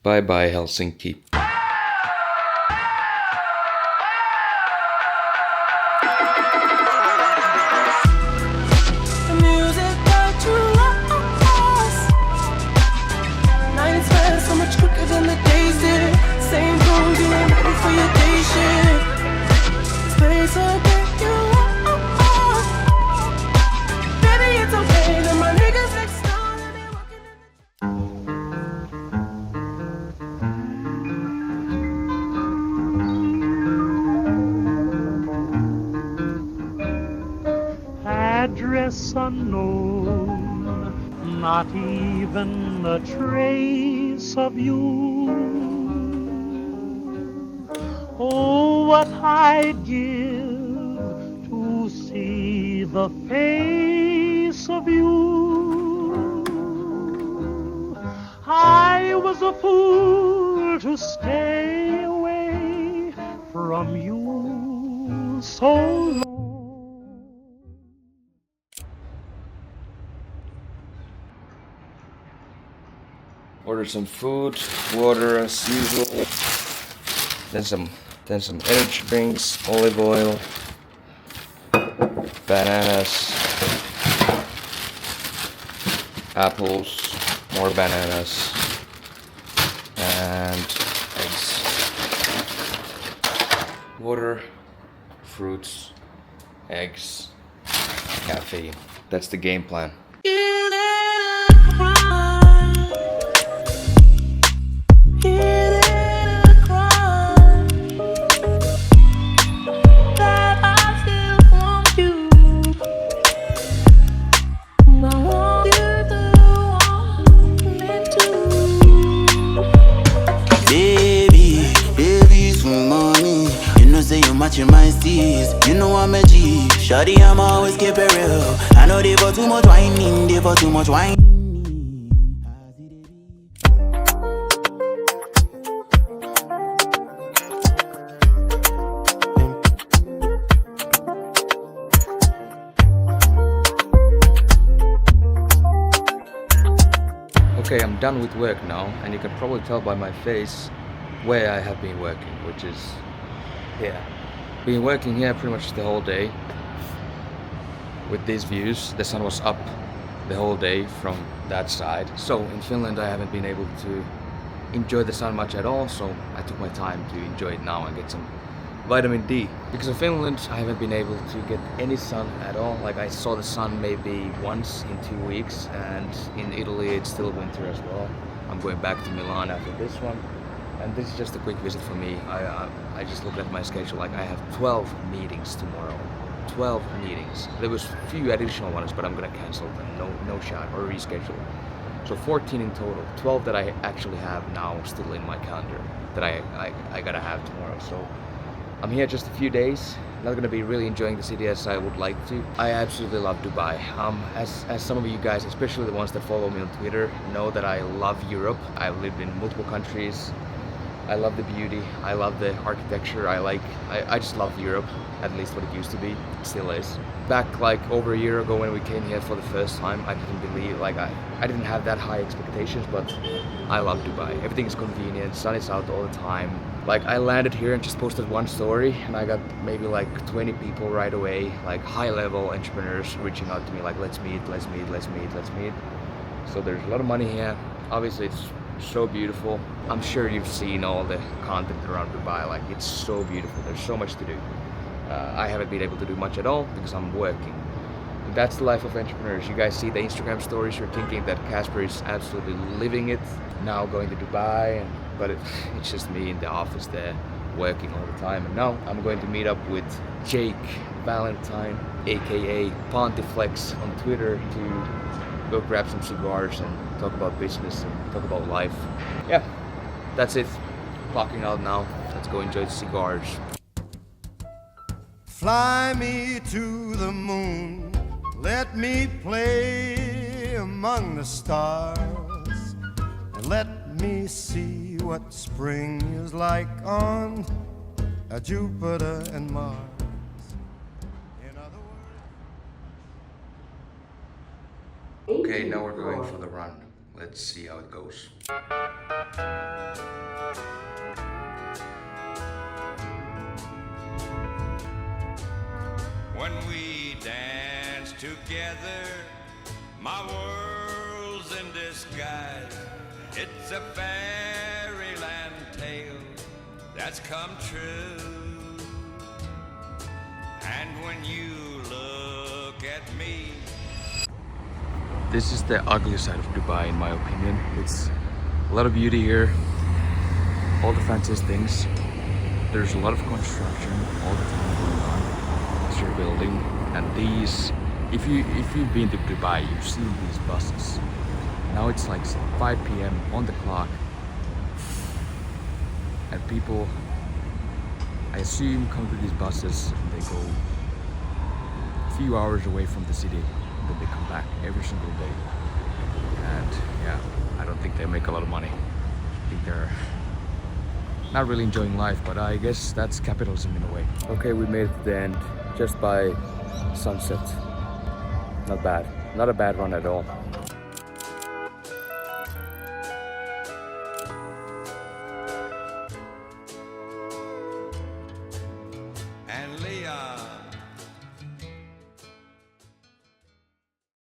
Bye bye Helsinki. Address unknown, not even a trace of you. Oh, what I'd give to see the face of you. I was a fool to stay away from you so long. Ordered some food, water as usual, then some energy drinks, olive oil, bananas, apples, more bananas, and eggs. Water, fruits, eggs, caffeine. That's the game plan. Matching my steez, you know I'm a G. Shawty, I'm always keep it real. I know they for too much whining, they for too much whining. Okay, I'm done with work now, and you can probably tell by my face where I have been working, which is here. Been working here pretty much the whole day with these views. The sun was up the whole day from that side. So in Finland I haven't been able to enjoy the sun much at all, so I took my time to enjoy it now and get some vitamin D. Because in Finland I haven't been able to get any sun at all. Like I saw the sun maybe once in 2 weeks, and in Italy it's still winter as well. I'm going back to Milan after this one. And this is just a quick visit for me. I just looked at my schedule, like I have 12 meetings tomorrow. 12 meetings. There was a few additional ones, but I'm gonna cancel them. No shot, or reschedule. So 14 in total. 12 that I actually have now still in my calendar that I gotta have tomorrow. So I'm here just a few days. Not gonna be really enjoying the city as I would like to. I absolutely love Dubai. As some of you guys, especially the ones that follow me on Twitter, know that I love Europe. I've lived in multiple countries. I love the beauty, I love the architecture, I just love Europe, at least what it used to be, it still is. Back like over a year ago when we came here for the first time, I didn't believe, like I didn't have that high expectations, but I love Dubai. Everything is convenient, sun is out all the time. Like I landed here and just posted one story and I got maybe like 20 people right away, like high level entrepreneurs reaching out to me like let's meet. So there's a lot of money here. Obviously it's so beautiful. I'm sure you've seen all the content around Dubai, like it's so beautiful, there's so much to do. I haven't been able to do much at all because I'm working. And that's the life of entrepreneurs. You guys see the Instagram stories, you're thinking that Kasper is absolutely living it, now going to Dubai, but it's just me in the office there working all the time. And now I'm going to meet up with Jake Valentine, aka Pontiflex on Twitter, to go grab some cigars and talk about business and talk about life. Yeah, that's it. Clocking out now. Let's go enjoy the cigars. Fly me to the moon, let me play among the stars, and let me see what spring is like on Jupiter and Mars. Okay, now we're going for the run. Let's see how it goes. When we dance together, my world's in disguise. It's a fairyland tale that's come true. And when you look at me, This is the ugly side of Dubai, in my opinion. It's a lot of beauty here, all the fanciest things. There's a lot of construction all the time going on as you're building. And these, if you've been to Dubai, you've seen these buses. Now it's like 5 p.m. on the clock, and people, I assume, come to these buses and they go a few hours away from the city. That they come back every single day, and yeah, I don't think they make a lot of money. I think they're not really enjoying life, but I guess that's capitalism in a way. Okay, we made it to the end just by sunset. Not bad, not a bad run at all.